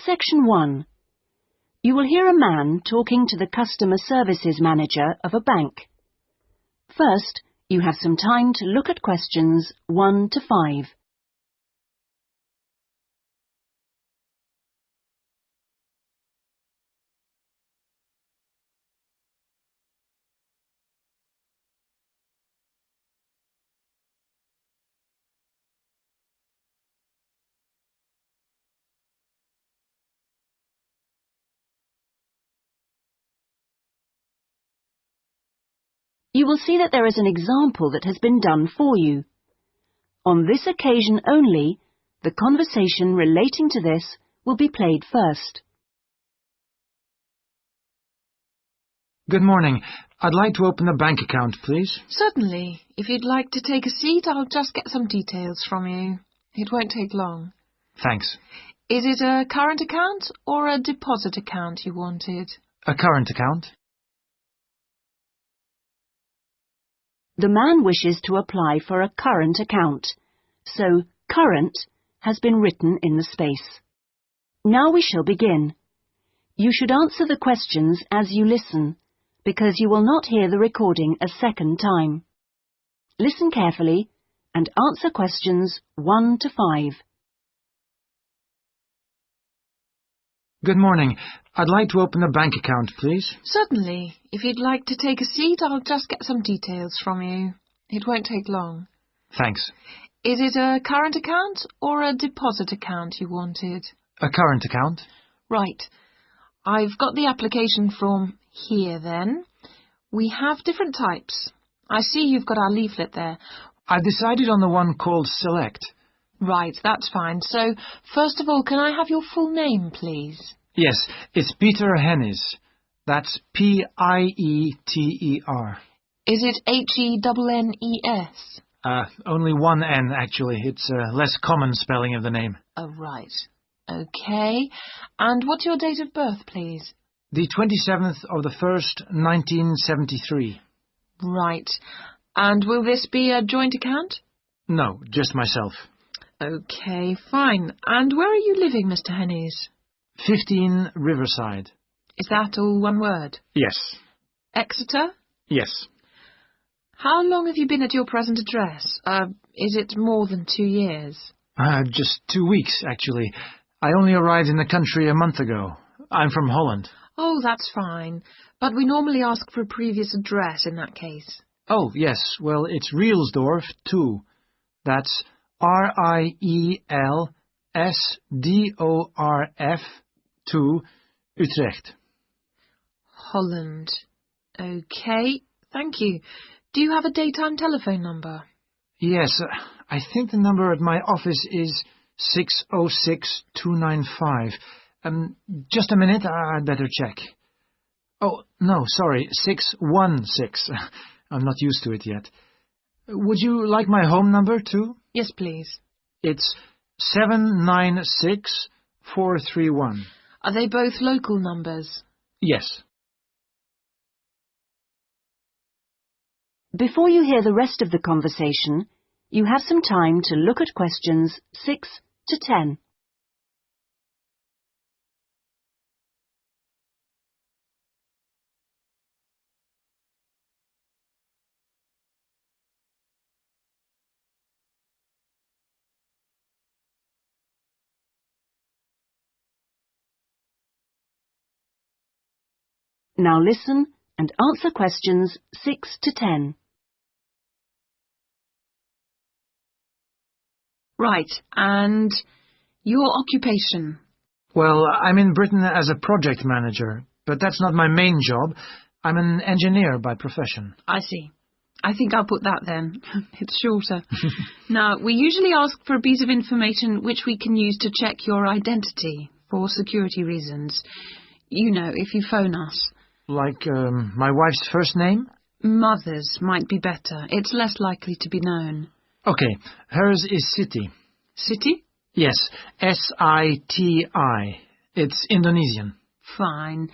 Section 1. You will hear a man talking to the customer services manager of a bank. First, you have some time to look at questions 1 to 5. You will see that there is an example that has been done for you. On this occasion only, the conversation relating to this will be played first. Good morning. I'd like to open a bank account, please. Certainly. If you'd like to take a seat, I'll just get some details from you. It won't take long. Thanks. Is it a current account or a deposit account you wanted? A current account? The man wishes to apply for a current account, so current has been written in the space. Now we shall begin. You should answer the questions as you listen, because you will not hear the recording a second time. Listen carefully and answer questions 1 to 5. Good morning. I'd like to open a bank account, please. Certainly. If you'd like to take a seat, I'll just get some details from you. It won't take long. Thanks. Is it a current account or a deposit account you wanted? A current account? Right. I've got the application form here then. We have different types. I see you've got our leaflet there. I've decided on the one called Select. Right, that's fine. So, first of all, can I have your full name, please? Yes, it's Peter Hennis. That's P-I-E-T-E-R. Is it H-E-N-N-E-S? Only one N, actually. It's a less common spelling of the name. Oh, right. Okay. And what's your date of birth, please? The 27th of the 1st, 1973. Right. And will this be a joint account? No, just myself. Okay, fine. And where are you living, Mr. Hennies? 15 Riverside. Is that all one word? Yes. Exeter? Yes. How long have you been at your present address? Is it more than 2 years? Just 2 weeks, actually. I only arrived in the country a month ago. I'm from Holland. Oh, that's fine. But we normally ask for a previous address in that case. Oh, yes. Well, it's Rielsdorf 2. That's R-I-E-L-S-D-O-R-F 2, Utrecht. Holland. Okay, thank you. Do you have a daytime telephone number? Yes, I think the number at my office is 606-295. Just a minute, I'd better check. Oh, no, sorry, 616. I'm not used to it yet. Would you like my home number, too? Yes, please. It's 796431. Are they both local numbers? Yes. Before you hear the rest of the conversation, you have some time to look at questions 6 to 10. Now listen and answer questions 6 to 10. Right, and your occupation? Well, I'm in Britain as a project manager, but that's not my main job. I'm an engineer by profession. I see. I think I'll put that then. It's shorter. Now, we usually ask for a piece of information which we can use to check your identity for security reasons. You know, if you phone us. Like my wife's first name? Mother's might be better. It's less likely to be known. Okay, hers is Siti. City? Yes, S-I-T-I. It's Indonesian. Fine.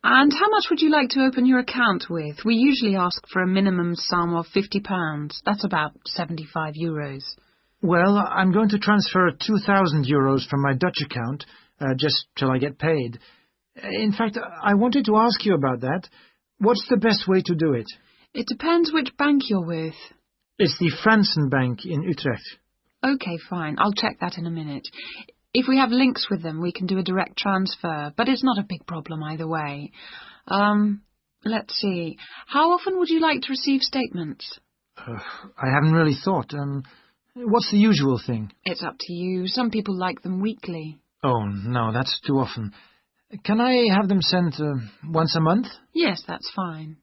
And how much would you like to open your account with? We usually ask for a minimum sum of £50. That's about €75. Well, I'm going to transfer 2,000 euros from my Dutch account, just till I get paid. In fact, I wanted to ask you about that. What's the best way to do it? It depends which bank you're with. It's the Fransen Bank in Utrecht. OK, fine. I'll check that in a minute. If we have links with them, we can do a direct transfer, but it's not a big problem either way. Let's see. How often would you like to receive statements? I haven't really thought. What's the usual thing? It's up to you. Some people like them weekly. Oh, no, that's too often. Can I have them sent once a month? Yes, that's fine.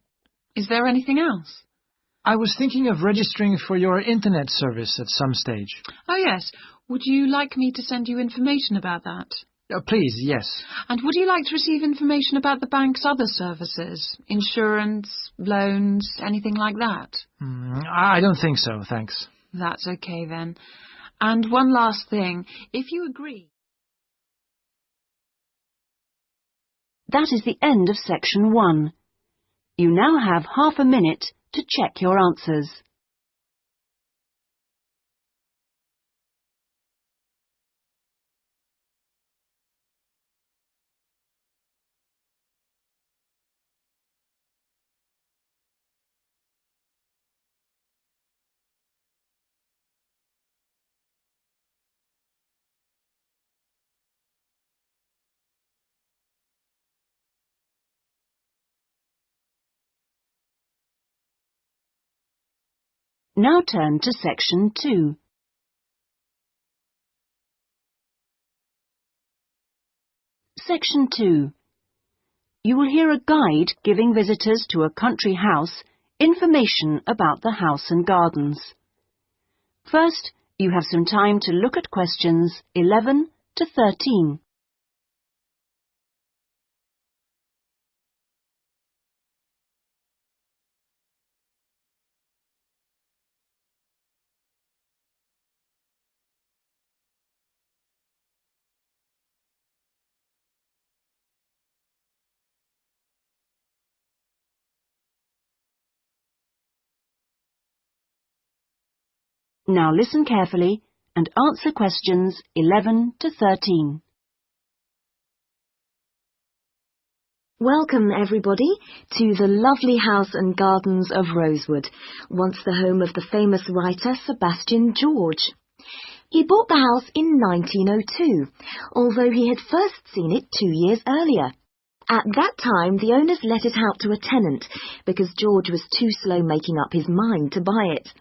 Is there anything else? I was thinking of registering for your internet service at some stage. Oh, yes. Would you like me to send you information about that? Please, yes. And would you like to receive information about the bank's other services? Insurance, loans, anything like that? I don't think so, thanks. That's okay then. And one last thing. If you agree... That is the end of section 1. You now have half a minute to check your answers. Now turn to section 2. Section 2. You will hear a guide giving visitors to a country house information about the house and gardens. First, you have some time to look at questions 11 to 13. Now listen carefully and answer questions 11 to 13. Welcome, everybody, to the lovely house and gardens of Rosewood, once the home of the famous writer Sebastian George. He bought the house in 1902, although he had first seen it 2 years earlier. At that time, the owners let it out to a tenant because George was too slow making up his mind to buy it.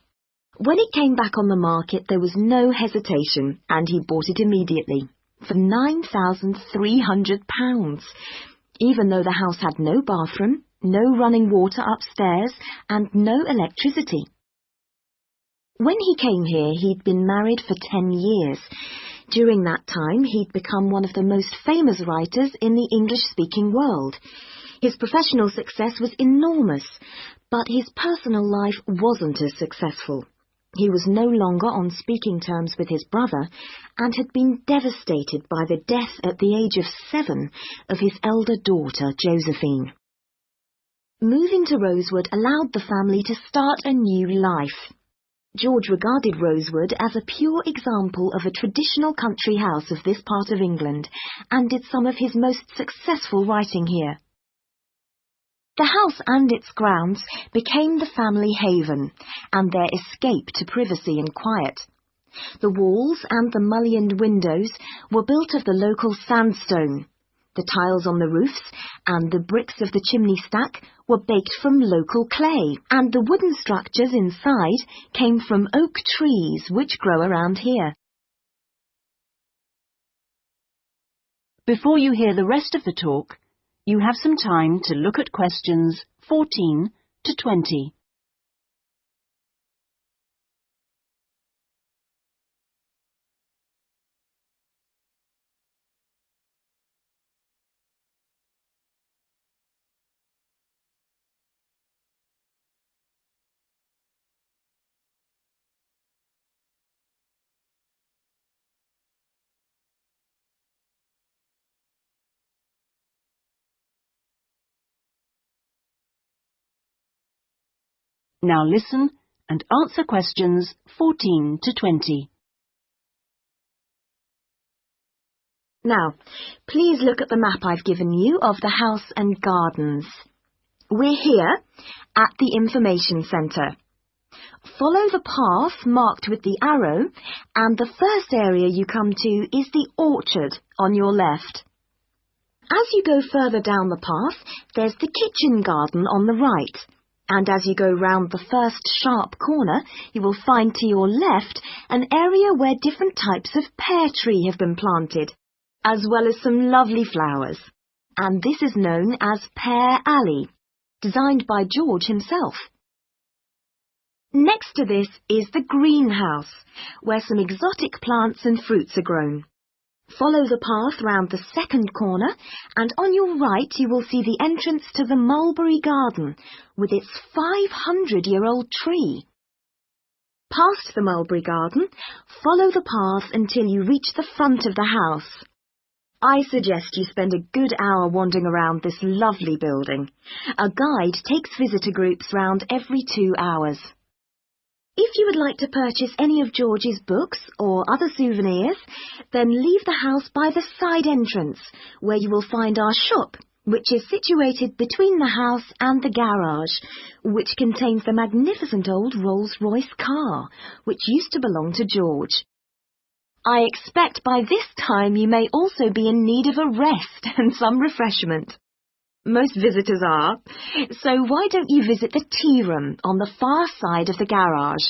When it came back on the market, there was no hesitation, and he bought it immediately for £9,300, even though the house had no bathroom, no running water upstairs, and no electricity. When he came here, he'd been married for 10 years. During that time, he'd become one of the most famous writers in the English-speaking world. His professional success was enormous, but his personal life wasn't as successful. He was no longer on speaking terms with his brother and had been devastated by the death at the age of 7 of his elder daughter, Josephine. Moving to Rosewood allowed the family to start a new life. George regarded Rosewood as a pure example of a traditional country house of this part of England and did some of his most successful writing here. The house and its grounds became the family haven and their escape to privacy and quiet. The walls and the mullioned windows were built of the local sandstone. The tiles on the roofs and the bricks of the chimney stack were baked from local clay, and the wooden structures inside came from oak trees which grow around here. Before you hear the rest of the talk, you have some time to look at questions 14 to 20. Now listen and answer questions 14 to 20. Now, please look at the map I've given you of the house and gardens. We're here at the information centre. Follow the path marked with the arrow, and the first area you come to is the orchard on your left. As you go further down the path, there's the kitchen garden on the right, and as you go round the first sharp corner, you will find to your left an area where different types of pear tree have been planted, as well as some lovely flowers. And this is known as Pear Alley, designed by George himself. Next to this is the greenhouse, where some exotic plants and fruits are grown. Follow the path round the second corner, and on your right you will see the entrance to the mulberry garden, with its 500-year-old tree. Past the mulberry garden, follow the path until you reach the front of the house. I suggest you spend a good hour wandering around this lovely building. A guide takes visitor groups round every 2 hours. If you would like to purchase any of George's books or other souvenirs, then leave the house by the side entrance, where you will find our shop, which is situated between the house and the garage, which contains the magnificent old Rolls-Royce car, which used to belong to George. I expect by this time you may also be in need of a rest and some refreshment. Most visitors are, so why don't you visit the tea room on the far side of the garage?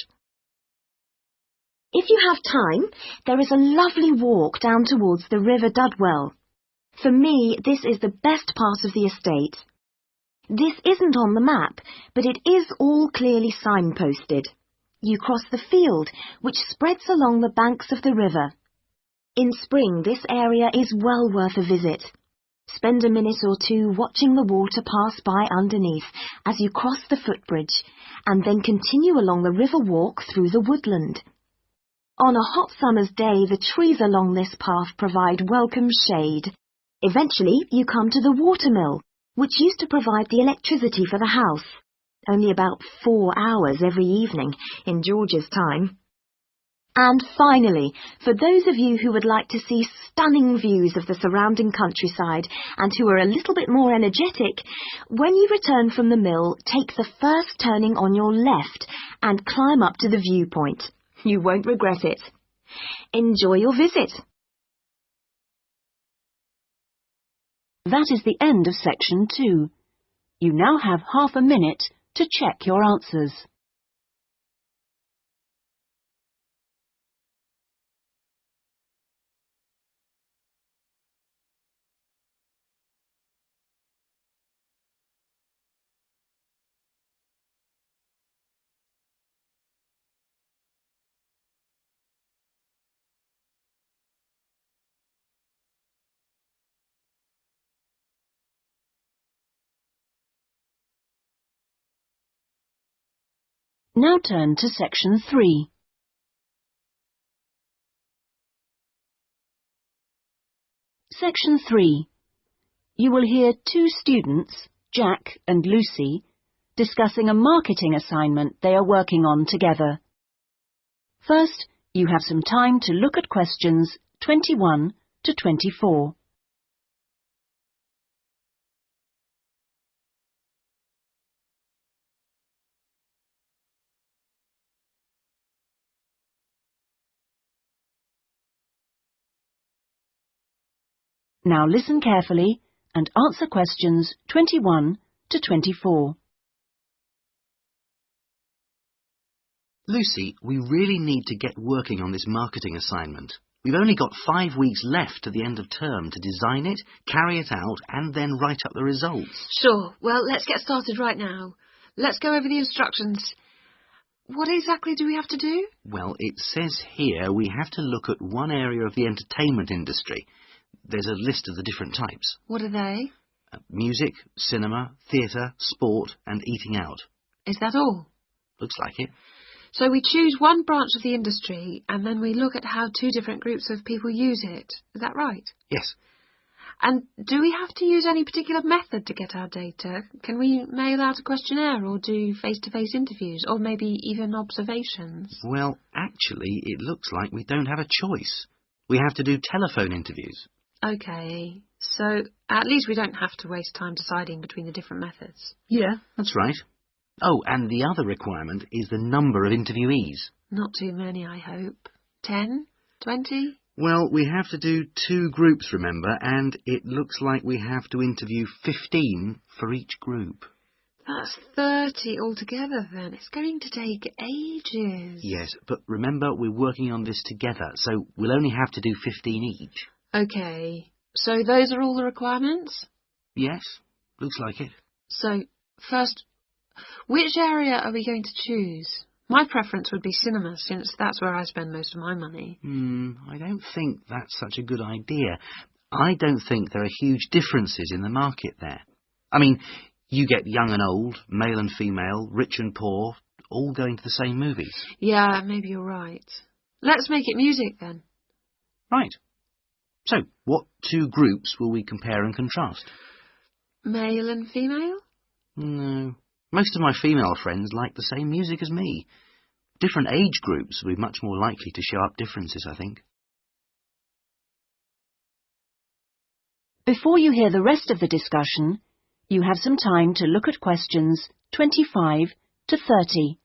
If you have time, there is a lovely walk down towards the River Dudwell. For me, this is the best part of the estate. This isn't on the map, but it is all clearly signposted. You cross the field, which spreads along the banks of the river. In spring, this area is well worth a visit. Spend a minute or two watching the water pass by underneath as you cross the footbridge, and then continue along the river walk through the woodland. On a hot summer's day, the trees along this path provide welcome shade. Eventually, you come to the watermill, which used to provide the electricity for the house, only about 4 hours every evening in George's time. And finally, for those of you who would like to see stunning views of the surrounding countryside and who are a little bit more energetic, when you return from the mill, take the first turning on your left and climb up to the viewpoint. You won't regret it. Enjoy your visit. That is the end of section 2. You now have half a minute to check your answers. Now turn to section 3. Section 3. You will hear 2 students, Jack and Lucy, discussing a marketing assignment they are working on together. First, you have some time to look at questions 21 to 24. Now listen carefully and answer questions 21 to 24. Lucy, we really need to get working on this marketing assignment. We've only got 5 weeks left to the end of term to design it, carry it out, and then write up the results. Sure. Well, let's get started right now. Let's go over the instructions. What exactly do we have to do? Well, it says here we have to look at one area of the entertainment industry. There's a list of the different types. What are they? Music, cinema, theatre, sport, and eating out. Is that all? Looks like it. So we choose one branch of the industry and then we look at how 2 different groups of people use it. Is that right? Yes. And do we have to use any particular method to get our data? Can we mail out a questionnaire or do face-to-face interviews or maybe even observations? Well, actually, it looks like we don't have a choice. We have to do telephone interviews. OK, so at least we don't have to waste time deciding between the different methods. Yeah, that's right. Oh, and the other requirement is the number of interviewees. Not too many, I hope. 10? 20? Well, we have to do 2 groups, remember, and it looks like we have to interview 15 for each group. That's 30 altogether then. It's going to take ages. Yes, but remember we're working on this together, so we'll only have to do 15 each. OK, so those are all the requirements? Yes, looks like it. So, first, which area are we going to choose? My preference would be cinema, since that's where I spend most of my money. I don't think that's such a good idea. I don't think there are huge differences in the market there. I mean, you get young and old, male and female, rich and poor, all going to the same movies. Yeah, maybe you're right. Let's make it music then. Right. So, what 2 groups will we compare and contrast? Male and female? No. Most of my female friends like the same music as me. Different age groups will be much more likely to show up differences, I think. Before you hear the rest of the discussion, you have some time to look at questions 25 to 30.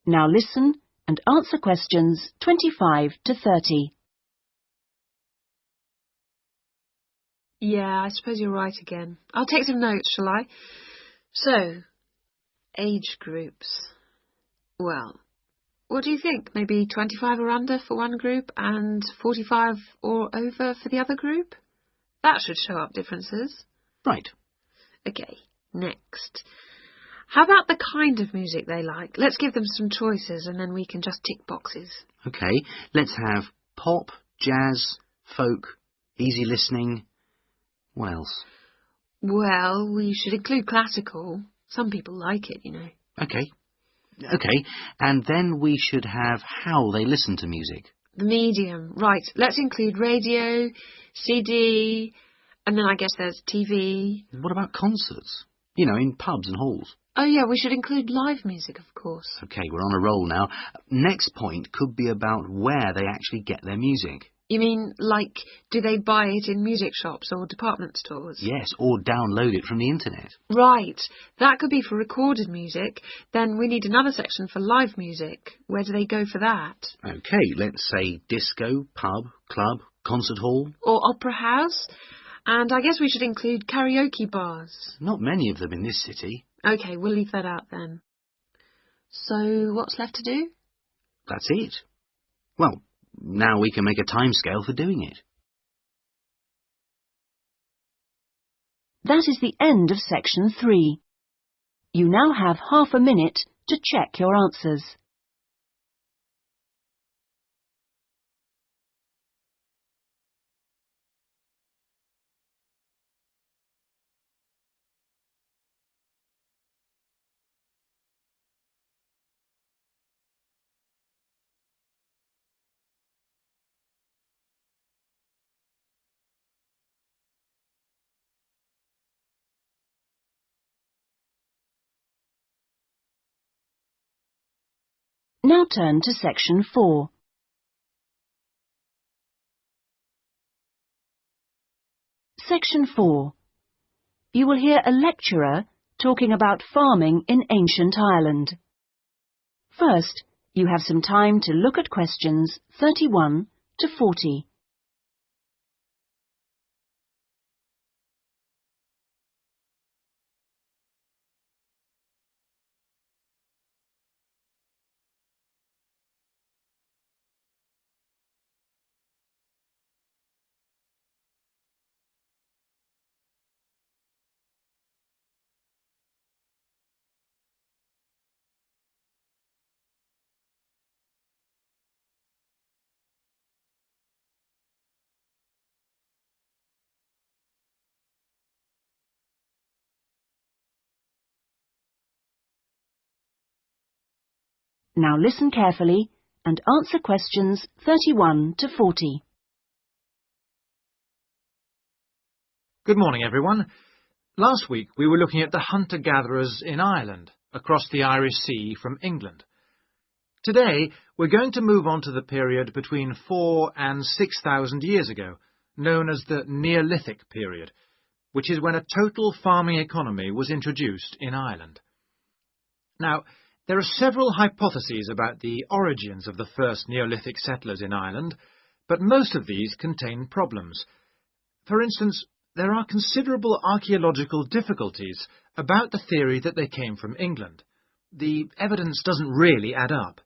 Now listen and answer questions 25 to 30. Yeah, I suppose you're right again. I'll take some notes, shall I? So, age groups. Well, what do you think? Maybe 25 or under for one group and 45 or over for the other group? That should show up differences. Right. OK, next. How about the kind of music they like? Let's give them some choices and then we can just tick boxes. OK, let's have pop, jazz, folk, easy listening. What else? Well, we should include classical. Some people like it, you know. OK, and then we should have how they listen to music. The medium. Right, let's include radio, CD, and then I guess there's TV. What about concerts? You know, in pubs and halls. Oh yeah, we should include live music, of course. OK, we're on a roll now. Next point could be about where they actually get their music. You mean, like, do they buy it in music shops or department stores? Yes, or download it from the internet. Right, that could be for recorded music. Then we need another section for live music. Where do they go for that? OK, let's say disco, pub, club, concert hall. Or opera house. And I guess we should include karaoke bars. Not many of them in this city. OK, we'll leave that out then. So, what's left to do? That's it. Well, now we can make a timescale for doing it. That is the end of section 3. You now have half a minute to check your answers. Now turn to section 4. Section 4. You will hear a lecturer talking about farming in ancient Ireland. First, you have some time to look at questions 31 to 40. Now listen carefully and answer questions 31 to 40. Good morning, everyone. Last week we were looking at the hunter-gatherers in Ireland, across the Irish Sea from England. Today we're going to move on to the period between 4,000 and 6,000 years ago, known as the Neolithic period, which is when a total farming economy was introduced in Ireland. Now, there are several hypotheses about the origins of the first Neolithic settlers in Ireland, but most of these contain problems. For instance, there are considerable archaeological difficulties about the theory that they came from England. The evidence doesn't really add up.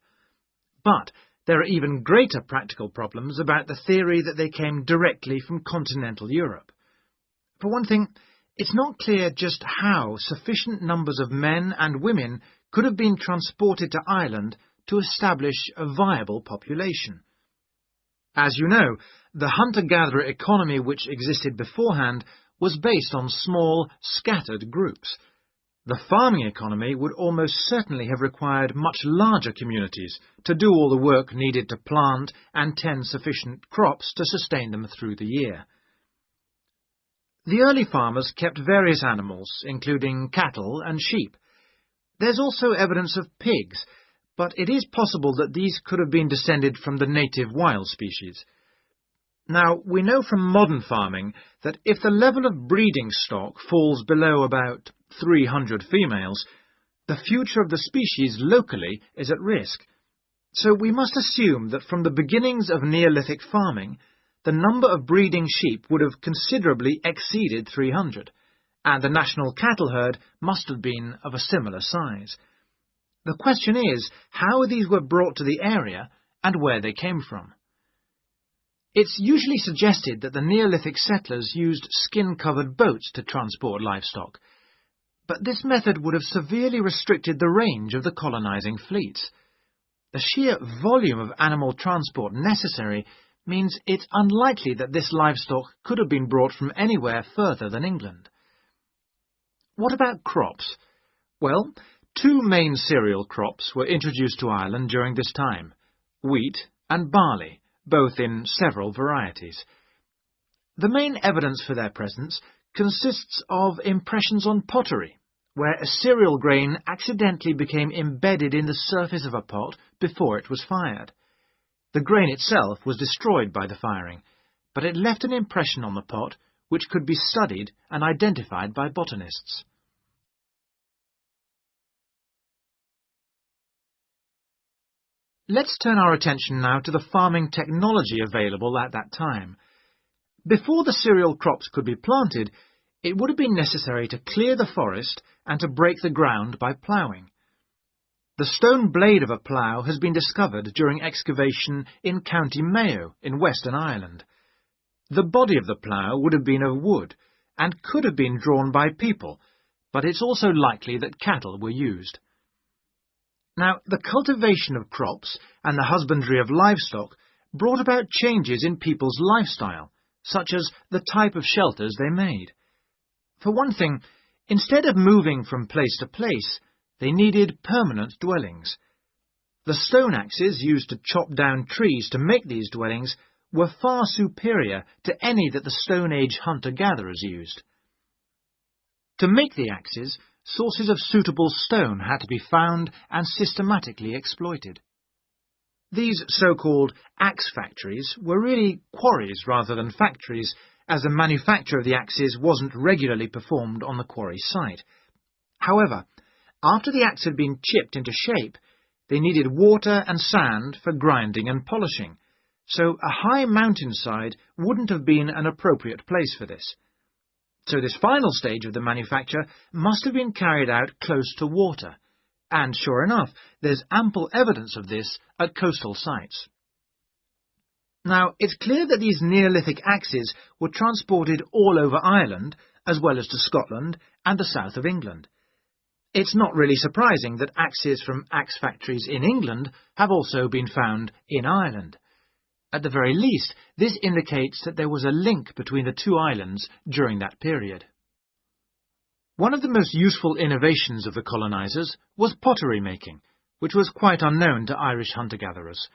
But there are even greater practical problems about the theory that they came directly from continental Europe. For one thing, it's not clear just how sufficient numbers of men and women could have been transported to Ireland to establish a viable population. As you know, the hunter-gatherer economy which existed beforehand was based on small, scattered groups. The farming economy would almost certainly have required much larger communities to do all the work needed to plant and tend sufficient crops to sustain them through the year. The early farmers kept various animals, including cattle and sheep. There's also evidence of pigs, but it is possible that these could have been descended from the native wild species. Now, we know from modern farming that if the level of breeding stock falls below about 300 females, the future of the species locally is at risk. So we must assume that from the beginnings of Neolithic farming, the number of breeding sheep would have considerably exceeded 300, and the national cattle herd must have been of a similar size. The question is how these were brought to the area and where they came from. It's usually suggested that the Neolithic settlers used skin-covered boats to transport livestock, but this method would have severely restricted the range of the colonizing fleets. The sheer volume of animal transport necessary means it's unlikely that this livestock could have been brought from anywhere further than England. What about crops? Well, two main cereal crops were introduced to Ireland during this time, wheat and barley, both in several varieties. The main evidence for their presence consists of impressions on pottery, where a cereal grain accidentally became embedded in the surface of a pot before it was fired. The grain itself was destroyed by the firing, but it left an impression on the pot which could be studied and identified by botanists. Let's turn our attention now to the farming technology available at that time. Before the cereal crops could be planted, it would have been necessary to clear the forest and to break the ground by ploughing. The stone blade of a plough has been discovered during excavation in County Mayo in Western Ireland. The body of the plough would have been of wood and could have been drawn by people, but it's also likely that cattle were used. Now, the cultivation of crops and the husbandry of livestock brought about changes in people's lifestyle, such as the type of shelters they made. For one thing, instead of moving from place to place, they needed permanent dwellings. The stone axes used to chop down trees to make these dwellings were far superior to any that the Stone Age hunter-gatherers used. To make the axes, sources of suitable stone had to be found and systematically exploited. These so-called axe factories were really quarries rather than factories, as the manufacture of the axes wasn't regularly performed on the quarry site. However, after the axe had been chipped into shape, they needed water and sand for grinding and polishing, so a high mountainside wouldn't have been an appropriate place for this. So this final stage of the manufacture must have been carried out close to water, and sure enough, there's ample evidence of this at coastal sites. Now, it's clear that these Neolithic axes were transported all over Ireland, as well as to Scotland and the south of England. It's not really surprising that axes from axe factories in England have also been found in Ireland. At the very least, this indicates that there was a link between the two islands during that period. One of the most useful innovations of the colonizers was pottery making, which was quite unknown to Irish hunter-gatherers.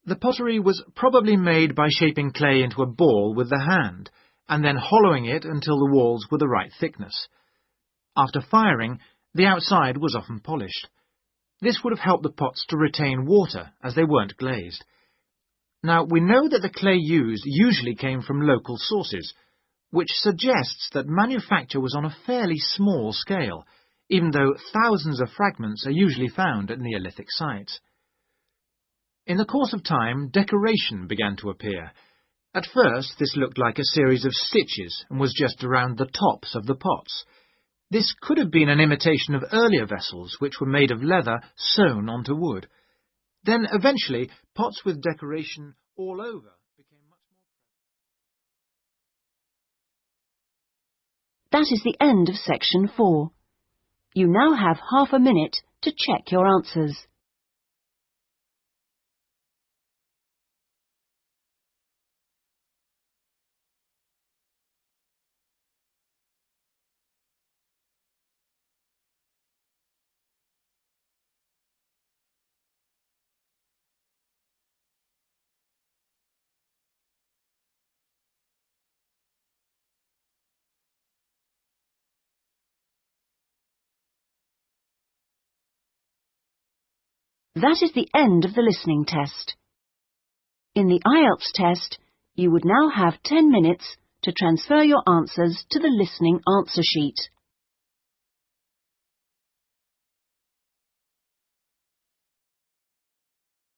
The pottery was probably made by shaping clay into a ball with the hand, and then hollowing it until the walls were the right thickness. After firing, the outside was often polished. This would have helped the pots to retain water, as they weren't glazed. Now, we know that the clay used usually came from local sources, which suggests that manufacture was on a fairly small scale, even though thousands of fragments are usually found at Neolithic sites. In the course of time, decoration began to appear. At first, this looked like a series of stitches and was just around the tops of the pots. This could have been an imitation of earlier vessels, which were made of leather sewn onto wood. Then, eventually, pots with decoration all over became much more prevalent. That is the end of section 4. You now have half a minute to check your answers. That is the end of the listening test. In the IELTS test, you would now have 10 minutes to transfer your answers to the listening answer sheet.